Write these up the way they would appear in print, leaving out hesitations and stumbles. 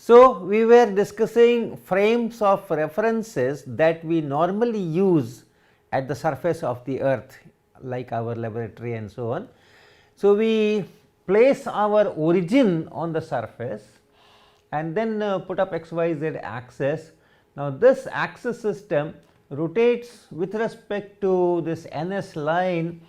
So, we were discussing frames of references that we normally use at the surface of the earth, like our laboratory and so on. So, we place our origin on the surface and then put up x, y, z axis. Now, this axis system rotates with respect to this NS line,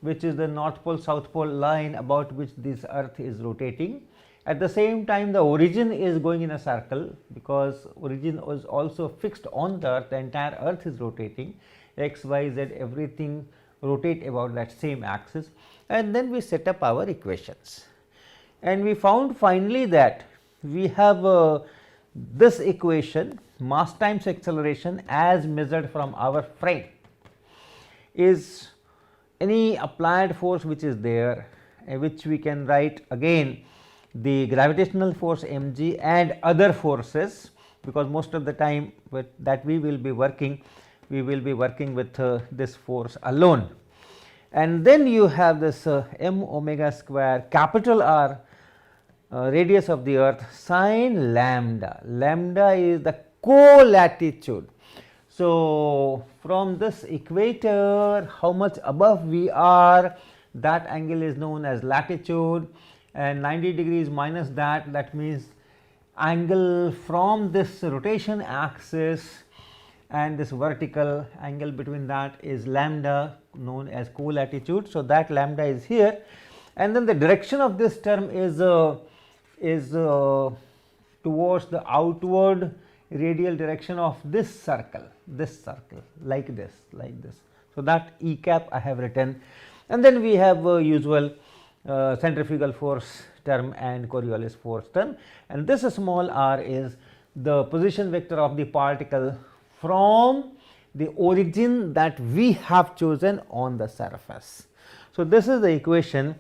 which is the north pole south pole line about which this earth is rotating. At the same time, the origin is going in a circle, because origin is also fixed on the earth, the entire earth is rotating, x, y, z, everything rotate about that same axis, and then we set up our equations. And we found finally that we have this equation, mass times acceleration as measured from our frame, is any applied force which is there, which we can write again the gravitational force mg and other forces, because most of the time with that we will be working with this force alone. And then you have this m omega square capital R radius of the earth sin lambda. Lambda is the co-latitude. So, from this equator, how much above we are, that angle is known as latitude, and 90 degrees minus that, that means angle from this rotation axis and this vertical angle between that is lambda, known as co-latitude. So, that lambda is here, and then the direction of this term is towards the outward radial direction of this circle like this. So, that E cap I have written, and then we have usual centrifugal force term and Coriolis force term, and this small r is the position vector of the particle from the origin that we have chosen on the surface. So, this is the equation,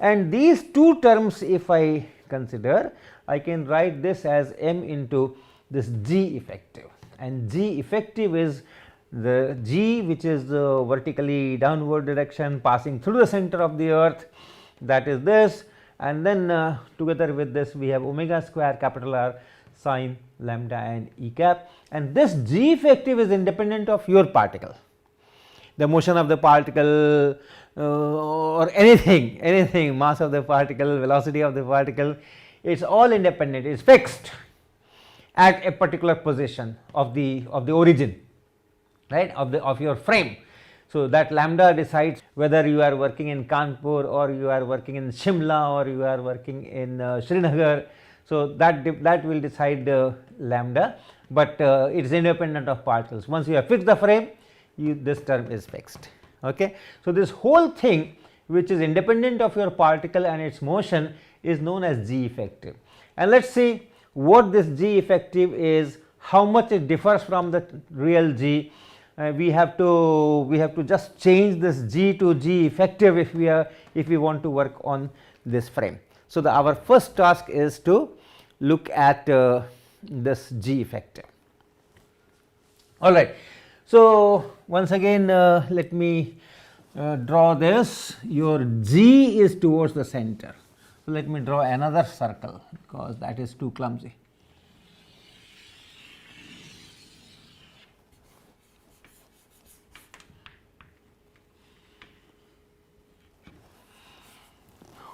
and these two terms if I consider, I can write this as m into this g effective, and g effective is the g which is the vertically downward direction passing through the center of the earth, that is this, and then together with this we have omega square capital R sin lambda and E cap, and this g effective is independent of your particle, the motion of the particle or anything, mass of the particle, velocity of the particle, it is all independent, it is fixed at a particular position of the origin, right, of your frame. So, that lambda decides whether you are working in Kanpur or you are working in Shimla or you are working in Srinagar. So, that will decide lambda, but it is independent of particles. Once you have fixed the frame, this term is fixed. Okay. So, this whole thing which is independent of your particle and its motion is known as g effective, and let us see what this g effective is, how much it differs from the real g. We have to just change this g to g effective if we want to work on this frame. So, our first task is to look at this g effective. All right. So, once again let me draw this. Your g is towards the center. So, let me draw another circle because that is too clumsy.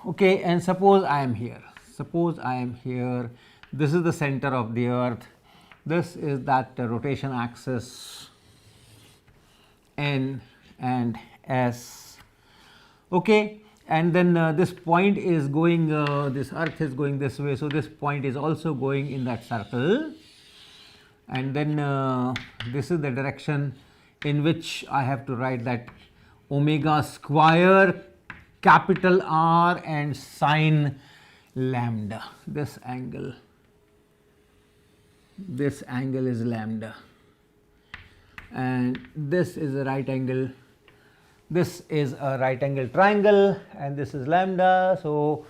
Okay, and suppose I am here. This is the center of the earth, this is that rotation axis N and S. Okay, and then this point is going, this earth is going this way. So, this point is also going in that circle, and then this is the direction in which I have to write that omega square capital R and sin lambda. This angle is lambda, and this is a right angle. This is a right angle triangle, and this is lambda. So,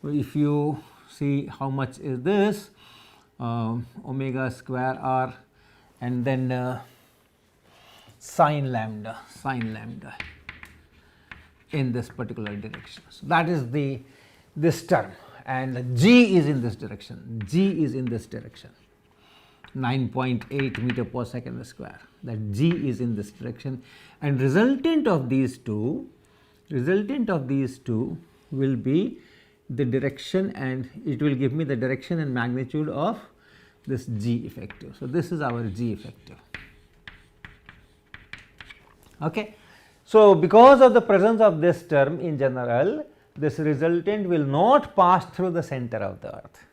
if you see how much is this omega square R and then sin lambda in this particular direction. So, that is this term, and g is in this direction, g is in this direction, 9.8 meter per second square, that g is in this direction, and resultant of these two will be the direction, and it will give me the direction and magnitude of this g effective. So, this is our g effective. Okay. So, because of the presence of this term in general, this resultant will not pass through the center of the earth.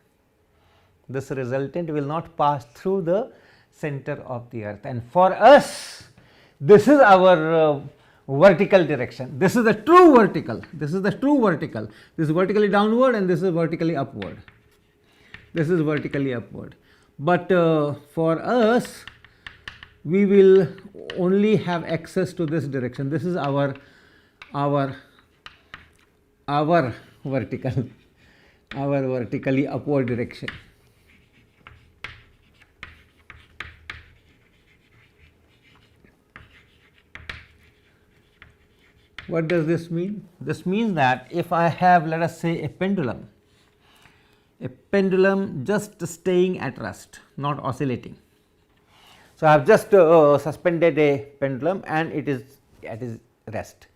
This resultant will not pass through the center of the earth, and for us this is our vertical direction. This is the true vertical, this is the true vertical, this is vertically downward and this is vertically upward, this is vertically upward. But for us, we will only have access to this direction. This is our vertical, our vertically upward direction. What does this mean? This means that if I have, let us say, a pendulum just staying at rest, not oscillating. So, I have just suspended a pendulum and it is at its rest.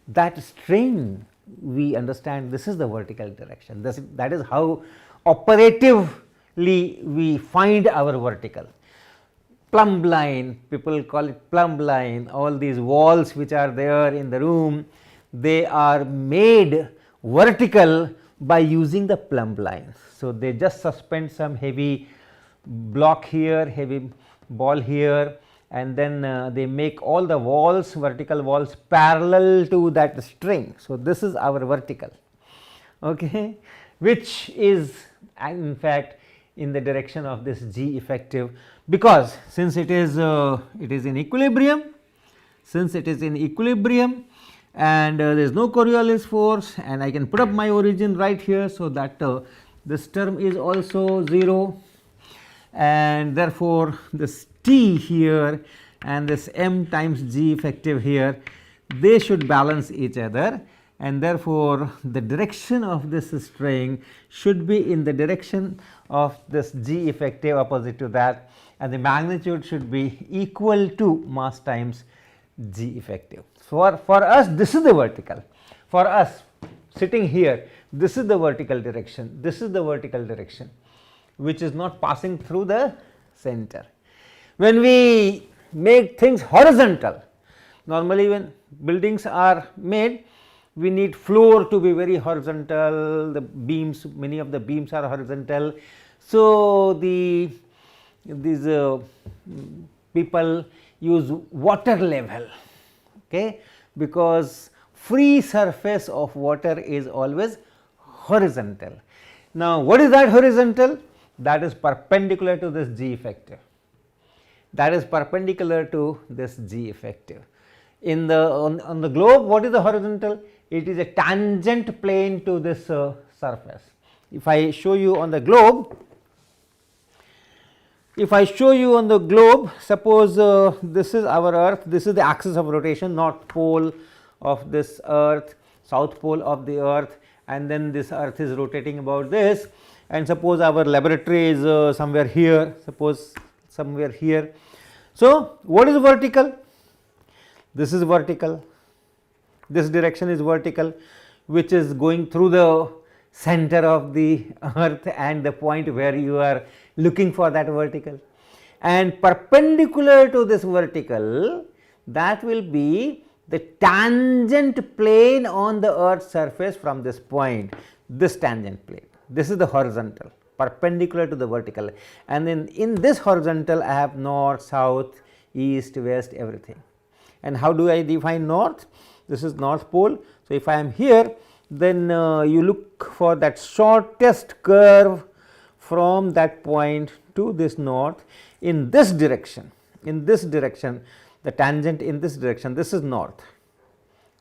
That strain, we understand this is the vertical direction. That is how operatively we find our vertical. Plumb line, people call it plumb line, all these walls which are there in the room, they are made vertical by using the plumb lines. So, they just suspend some heavy block here, heavy ball here, and then they make all the walls, vertical walls, parallel to that string. So, this is our vertical, okay, which is in fact in the direction of this g effective, because since it is in equilibrium, and there is no Coriolis force, and I can put up my origin right here. So, that this term is also 0, and therefore, this t here and this m times g effective here, they should balance each other, and therefore, the direction of this string should be in the direction of this g effective opposite to that, and the magnitude should be equal to mass times g effective. For us, this is the vertical. For us sitting here, this is the vertical direction, this is the vertical direction, which is not passing through the center. When we make things horizontal, normally when buildings are made, we need floor to be very horizontal, the beams, many of the beams are horizontal. So, these people use water level, okay, because free surface of water is always horizontal. Now, what is that horizontal? That is perpendicular to this g effective, that is perpendicular to this g effective. In the on the globe, what is the horizontal? It is a tangent plane to this surface. If I show you on the globe, suppose this is our earth, this is the axis of rotation, north pole of this earth, south pole of the earth, and then this earth is rotating about this, and suppose our laboratory is somewhere here, suppose somewhere here. So, what is vertical? This is vertical, this direction is vertical, which is going through the center of the earth and the point where you are looking for that vertical, and perpendicular to this vertical, that will be the tangent plane on the earth's surface from this point, this tangent plane, this is the horizontal perpendicular to the vertical, and then in this horizontal I have north, south, east, west, everything. And how do I define north? This is north pole. So, if I am here, then you look for that shortest curve from that point to this north in this direction, the tangent in this direction, this is north,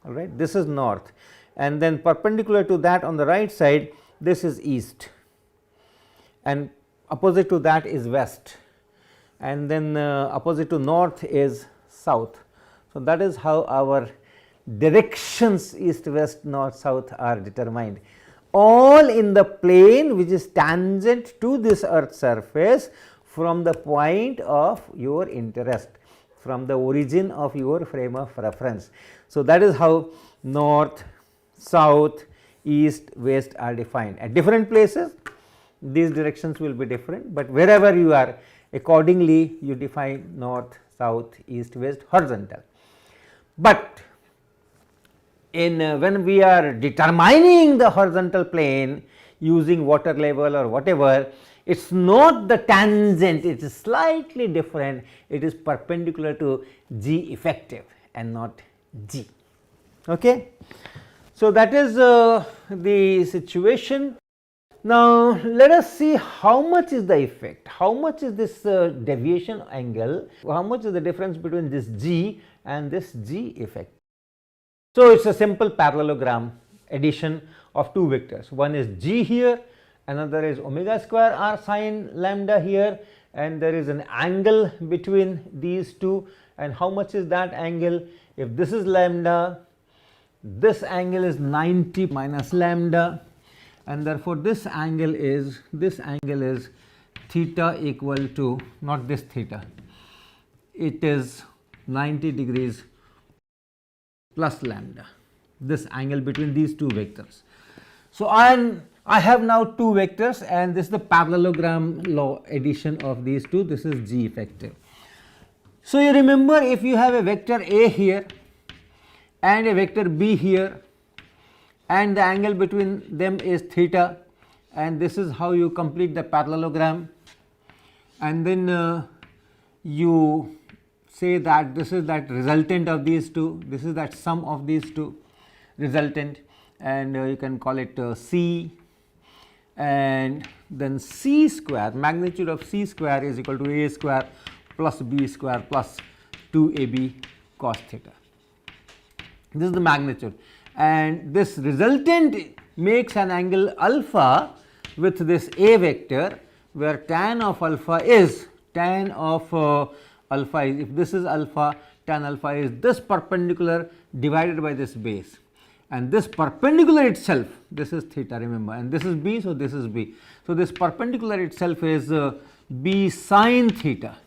all right, this is north, and then perpendicular to that on the right side, this is east, and opposite to that is west, and then opposite to north is south. So, that is how our directions east, west, north, south are determined. all in the plane which is tangent to this earth surface from the point of your interest, from the origin of your frame of reference. So, that is how north, south, east, west are defined. At different places these directions will be different, but wherever you are, accordingly you define north, south, east, west, horizontal. But in when we are determining the horizontal plane using water level or whatever, it is not the tangent, it is slightly different, it is perpendicular to G effective and not G. Okay. So, that is the situation. Now, let us see how much is the effect, how much is this deviation angle, how much is the difference between this G and this G effect. So, it is a simple parallelogram addition of two vectors, one is G here, another is omega square r sin lambda here, and there is an angle between these two, and how much is that angle? If this is lambda, this angle is 90 minus lambda, and therefore, this angle is theta equal to, not this theta, it is 90 degrees plus lambda, this angle between these two vectors. So, I have now two vectors, and this is the parallelogram law addition of these two, this is G effective. So, you remember, if you have a vector A here and a vector B here, and the angle between them is theta, and this is how you complete the parallelogram, and then you say that this is that resultant of these two, this is that sum of these two resultant, and you can call it C, and then C square, magnitude of C square is equal to A square plus B square plus 2AB cos theta. This is the magnitude, and this resultant makes an angle alpha with this A vector, where tan of alpha is, if this is alpha, tan alpha is this perpendicular divided by this base, and this perpendicular itself, this is theta, remember, and this is B, so this is B. So, this perpendicular itself is B sin theta,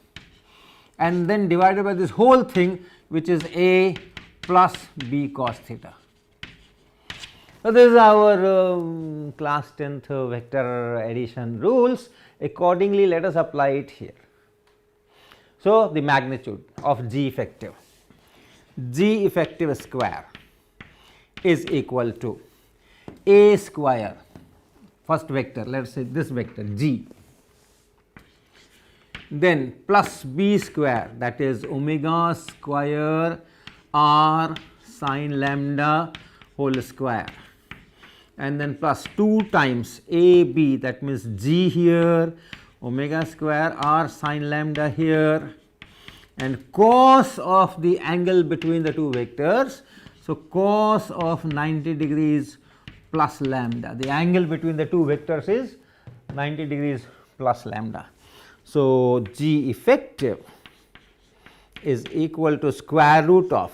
and then divided by this whole thing, which is A plus B cos theta. So, this is our class 10th vector addition rules. Accordingly, let us apply it here. So, the magnitude of G effective square is equal to A square, first vector, let us say this vector G, then plus B square, that is omega square r sin lambda whole square, and then plus 2 times A B, that means G here, omega square r sin lambda here, and cos of the angle between the two vectors. So, cos of 90 degrees plus lambda, the angle between the two vectors is 90 degrees plus lambda. So, G effective is equal to square root of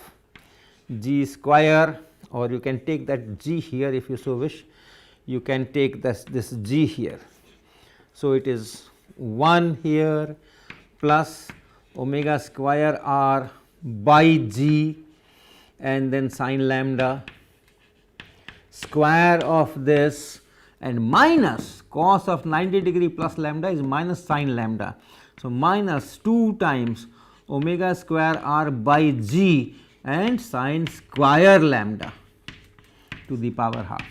G square, or you can take that G here if you so wish, you can take this G here. So, it is 1 here plus omega square r by G, and then sin lambda square of this, and minus cos of 90 degree plus lambda is minus sin lambda. So, minus 2 times omega square r by G and sin square lambda to the power half.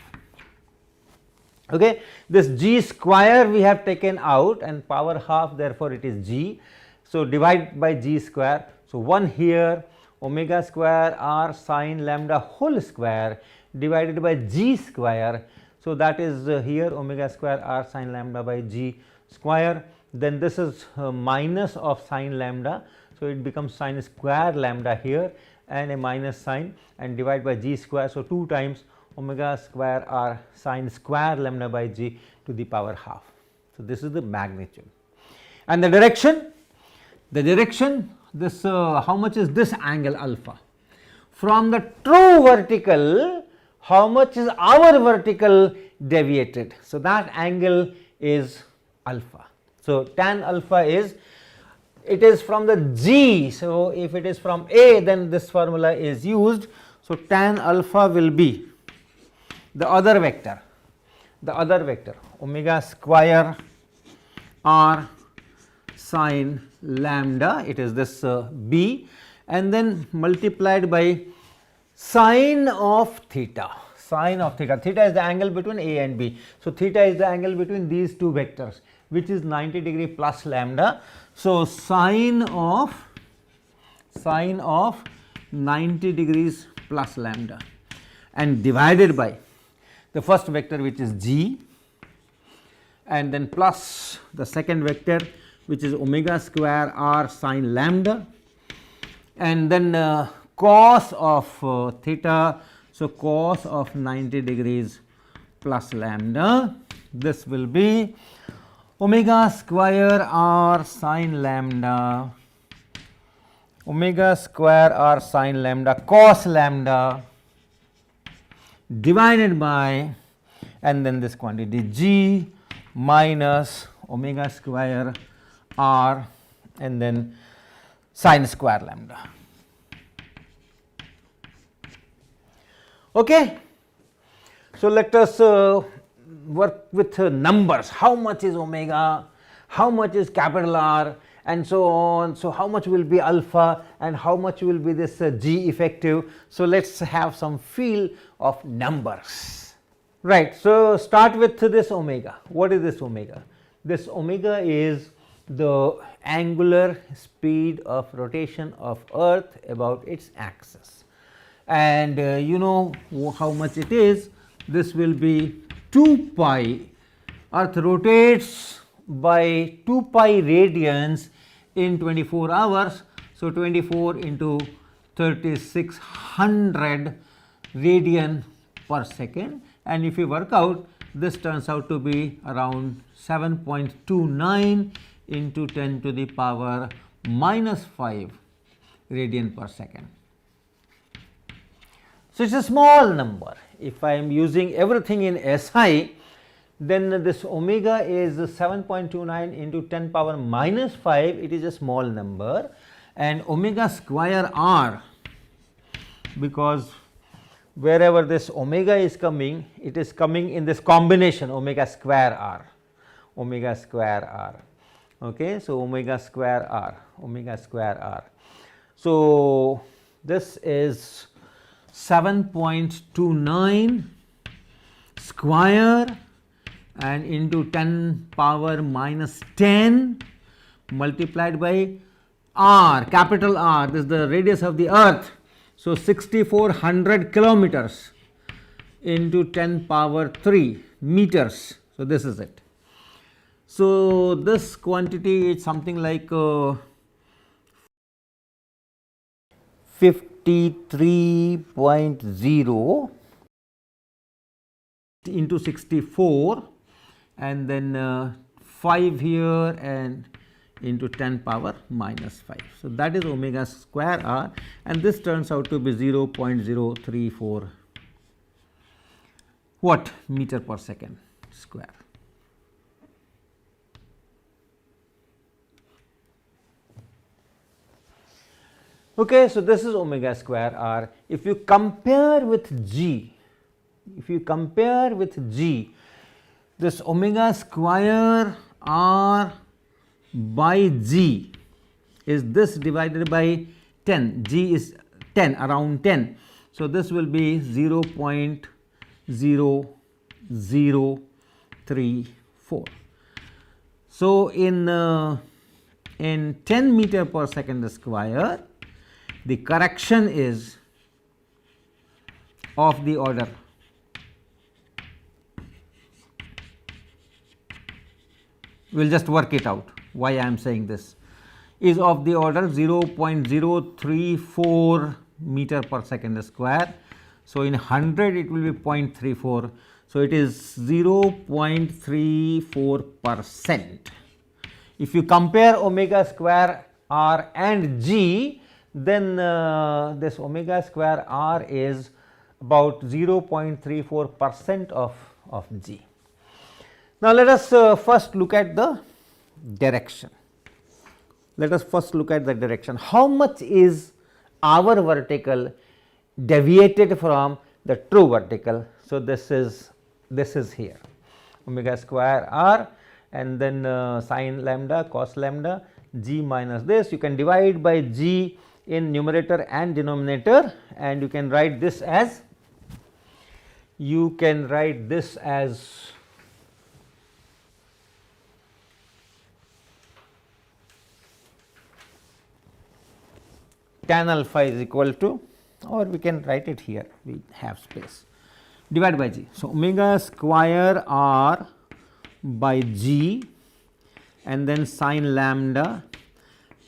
Okay. This G square we have taken out, and power half, therefore, it is G. So, divide by G square. So, 1 here, omega square r sin lambda whole square divided by G square. So, that is here omega square r sin lambda by G square. Then this is minus of sin lambda. So, it becomes sin square lambda here, and a minus sign, and divide by G square. So, 2 times omega square r sin square lambda by G to the power half. So, this is the magnitude, and the direction this how much is this angle alpha from the true vertical, how much is our vertical deviated. So, that angle is alpha. So, tan alpha is, it is from the G. So, if it is from A, then this formula is used. So, tan alpha will be the other vector omega square r sin lambda, it is this B, and then multiplied by sine of theta. Theta is the angle between A and B. So, theta is the angle between these two vectors, which is 90 degree plus lambda. So, sine of 90 degrees plus lambda, and divided by the first vector, which is G, and then plus the second vector, which is omega square r sin lambda, and then cos of theta. So, cos of 90 degrees plus lambda, this will be omega square r sin lambda, cos lambda divided by, and then this quantity G minus omega square r and then sin square lambda. Okay. So, let us work with numbers. How much is omega, how much is capital R, and so on. So, how much will be alpha and how much will be this G effective. So, let us have some feel of numbers, right. So, start with this omega. What is this omega? This omega is the angular speed of rotation of earth about its axis, and you know how much it is. This will be 2 pi. Earth rotates by 2 pi radians in 24 hours. So, 24 into 3600 radian per second, and if you work out, this turns out to be around 7.29 into 10 to the power minus 5 radian per second. So, it is a small number. If I am using everything in SI, then this omega is 7.29 into 10 power minus 5, it is a small number, and omega square r, because wherever this omega is coming, it is coming in this combination omega square r. Okay. So, omega square r. So, this is 7.29 square and into 10 power minus 10 multiplied by r, capital R, this is the radius of the earth. So, 6400 kilometers into 10 power 3 meters. So, this is it. So, this quantity is something like 53.0 into 64 and then 5 here and into 10 power minus 5. So, that is omega square r, and this turns out to be 0.034 what meter per second square. Okay, so this is omega square r. If you compare with G, this omega square r by G is this divided by 10, G is 10, around 10. So, this will be 0.0034. So, in 10 meter per second square, the correction is of the order we will just work it out why I am saying this, is of the order 0.034 meter per second square. So, in 100 it will be 0.34. So, it is 0.34%. If you compare omega square r and G, then this omega square r is about 0.34% of of g. Now, let us first look at the direction. Let us first look at the direction. How much is our vertical deviated from the true vertical? So, this is here omega square r, and then sin lambda cos lambda g minus this. You can divide by g in numerator and denominator, and you can write this as tan alpha is equal to, or we can write it here, we have space, divide by g. So, omega square r by g, and then sin lambda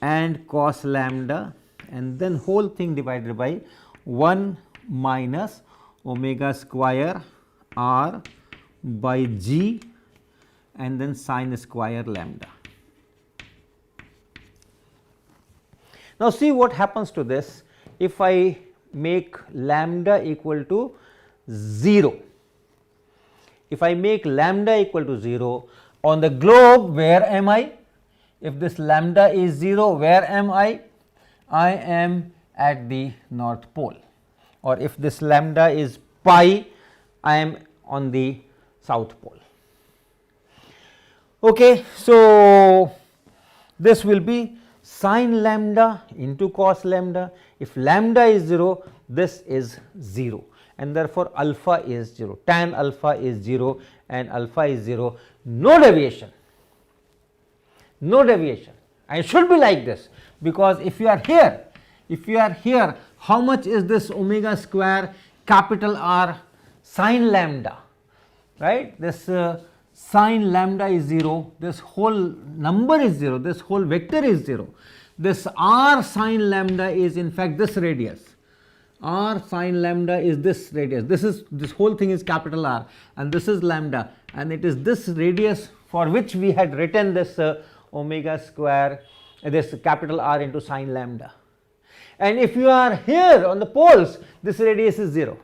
and cos lambda, and then whole thing divided by 1 minus omega square r by g, and then sin square lambda. Now, see what happens to this if I make lambda equal to 0. If I make lambda equal to 0 on the globe, where am I? If this lambda is 0, where am I? I am at the North Pole, or if this lambda is pi, I am on the South Pole. Okay, so, this will be sin lambda into cos lambda. If lambda is 0, this is 0, and therefore, alpha is 0, tan alpha is 0 and alpha is 0, no deviation, no deviation. And it should be like this, because if you are here, how much is this omega square capital R sin lambda, right? This sin lambda is 0, this whole number is 0, this whole vector is 0. This r sin lambda is in fact this radius, r sin lambda is this radius, this whole thing is capital R, and this is lambda, and it is this radius for which we had written this omega square, this capital R into sin lambda. And if you are here on the poles, this radius is 0.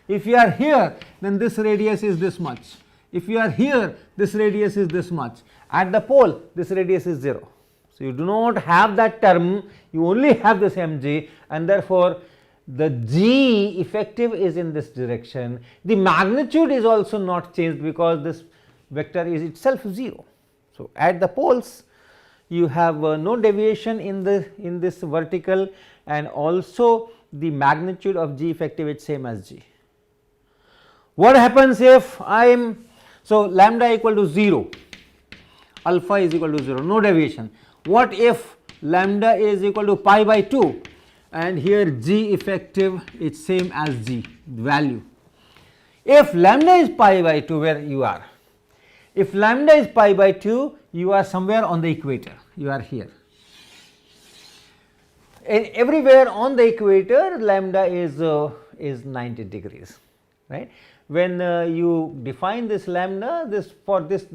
If you are here, then this radius is this much. If you are here, this radius is this much. At the pole, this radius is 0. So, you do not have that term, you only have this mg, and therefore, the g effective is in this direction. The magnitude is also not changed, because this vector is itself 0. So, at the poles, you have no deviation in this vertical, and also the magnitude of g effective is same as g. What happens if I am, so lambda equal to 0, alpha is equal to 0, no deviation. What if lambda is equal to pi by 2, and here g effective is same as g value. If lambda is pi by 2, where you are? If lambda is pi by 2, you are somewhere on the equator, you are here. And everywhere on the equator, lambda is 90 degrees, right. When you define this lambda,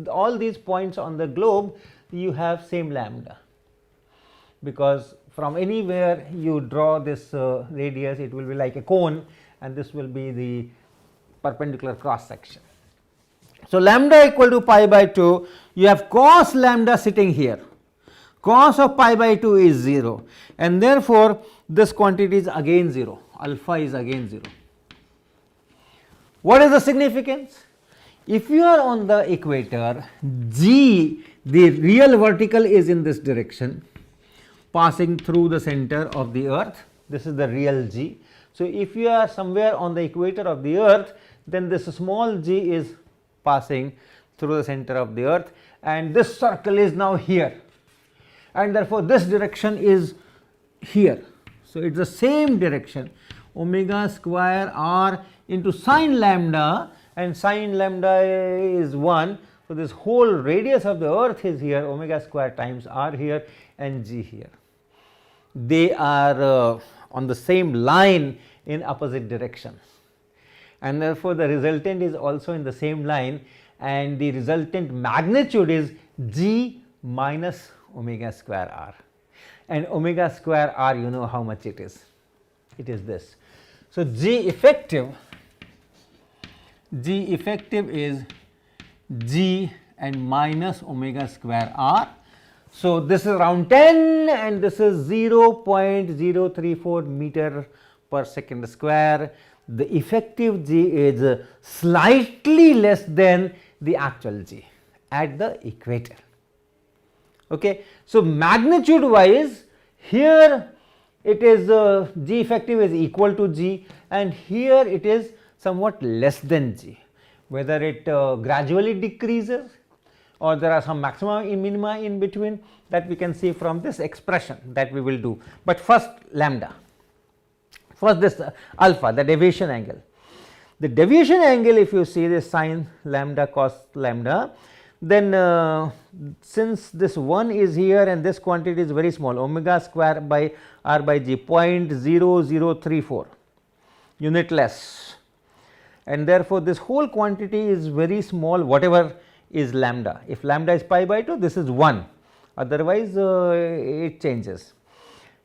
all these points on the globe, you have same lambda, because from anywhere you draw this radius, it will be like a cone, and this will be the perpendicular cross section. So, lambda equal to pi by 2, you have cos lambda sitting here, cos of pi by 2 is 0, and therefore, this quantity is again 0, alpha is again 0. What is the significance? If you are on the equator, g, the real vertical is in this direction, passing through the center of the earth, this is the real g. So, if you are somewhere on the equator of the earth, then this small g is passing through the center of the earth, and this circle is now here, and therefore, this direction is here. So, it is the same direction, omega square r into sin lambda, and sin lambda is 1. So, this whole radius of the earth is here, omega square times r here and g here. They are on the same line in opposite directions, and therefore, the resultant is also in the same line, and the resultant magnitude is g minus omega square r, and omega square r, you know how much it is this. So, g effective G effective is G and minus omega square r. So, this is around 10 and this is 0.034 meter per second square. The effective G is slightly less than the actual G at the equator. Okay. So, magnitude wise here it is G effective is equal to G and here it is somewhat less than G, whether it gradually decreases or there are some maxima and minima in between, that we can see from this expression that we will do. But first lambda, first this alpha, the deviation angle. The deviation angle, if you see this sine lambda cos lambda, then since this 1 is here and this quantity is very small, omega square by r by g 0.0034 unit less, and therefore, this whole quantity is very small, whatever is lambda. If lambda is pi by 2, this is 1, otherwise it changes,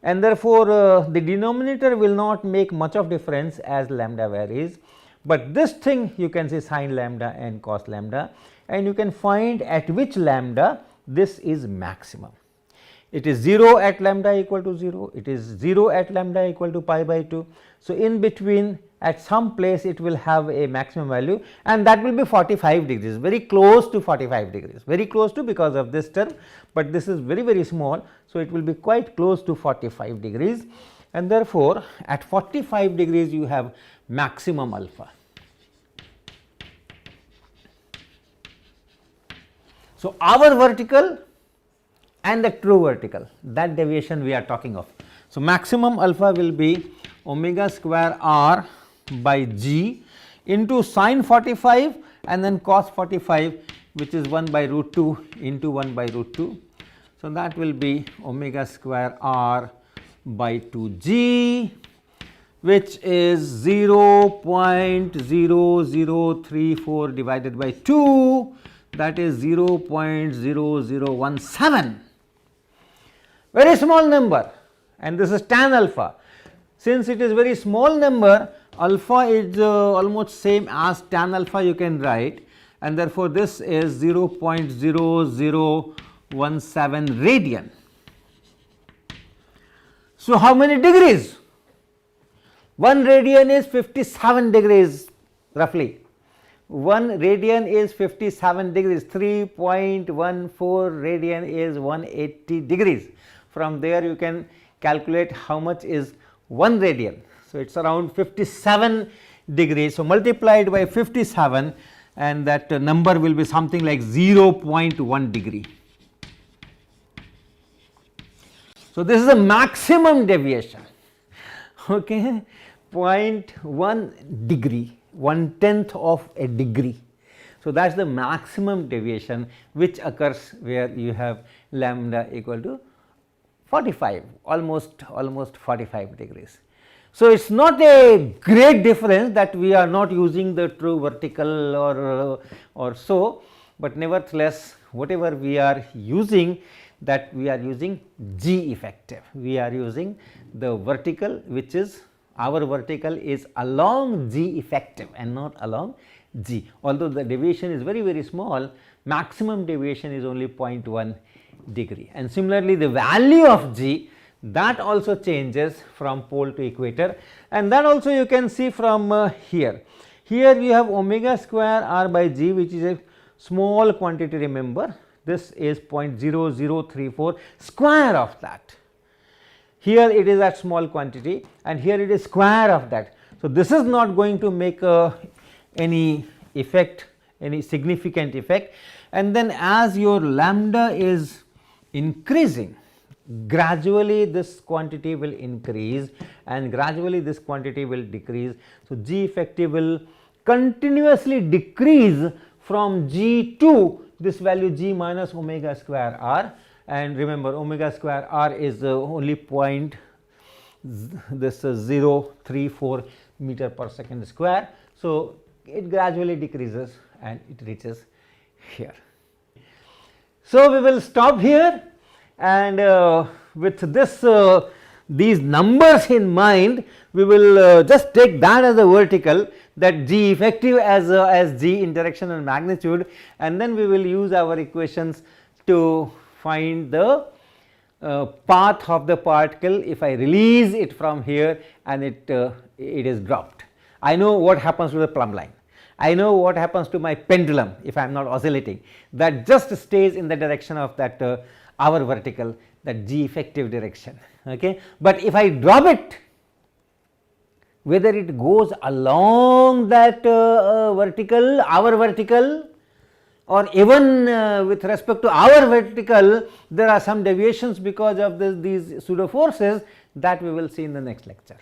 and therefore, the denominator will not make much of difference as lambda varies, but this thing you can say sine lambda and cos lambda, and you can find at which lambda this is maximum. It is 0 at lambda equal to 0, it is 0 at lambda equal to pi by 2. So, in between at some place it will have a maximum value and that will be 45 degrees, very close to 45 degrees, very close to because of this term, but this is very small. So, it will be quite close to 45 degrees and therefore, at 45 degrees you have maximum alpha. So, our vertical and the true vertical, that deviation we are talking of. So, maximum alpha will be omega square r by g into sine 45 and then cos 45, which is 1 by root 2 into 1 by root 2. So, that will be omega square r by 2 g, which is 0.0034 divided by 2, that is 0.0017, very small number, and this is tan alpha. Since it is very small number, alpha is almost same as tan alpha you can write, and therefore, this is 0.0017 radian. So, how many degrees? 1 radian is 57 degrees roughly. 1 radian is 57 degrees, 3.14 radian is 180 degrees. From there you can calculate how much is 1 radian. So, it is around 57 degrees. So, multiplied by 57 and that number will be something like 0.1 degree. So, this is the maximum deviation, okay, 0.1 degree, 1/10 of a degree. So, that is the maximum deviation which occurs where you have lambda equal to 45, almost 45 degrees. So, it is not a great difference that we are not using the true vertical or so, but nevertheless, whatever we are using, that we are using G effective, we are using the vertical, which is our vertical is along G effective and not along G. Although the deviation is very small, maximum deviation is only 0.1 degree, and similarly the value of G, that also changes from pole to equator, and that also you can see from here. Here we have omega square r by g, which is a small quantity, remember this is 0.0034 square of that. Here it is at small quantity and here it is square of that. So, this is not going to make any effect, any significant effect, and then as your lambda is increasing, gradually this quantity will increase and gradually this quantity will decrease. So, G effective will continuously decrease from G to this value G minus omega square r, and remember omega square r is only this 0.034 meter per second square. So, it gradually decreases and it reaches here. So, we will stop here, and with this these numbers in mind, we will just take that as a vertical, that G effective as G in direction and magnitude, and then we will use our equations to find the path of the particle if I release it from here and it is dropped. I know what happens to the plumb line. I know what happens to my pendulum if I am not oscillating, that just stays in the direction of that our vertical, that G effective direction. Okay. But if I drop it, whether it goes along that vertical, our vertical, or even with respect to our vertical, there are some deviations because of these pseudo forces, that we will see in the next lecture.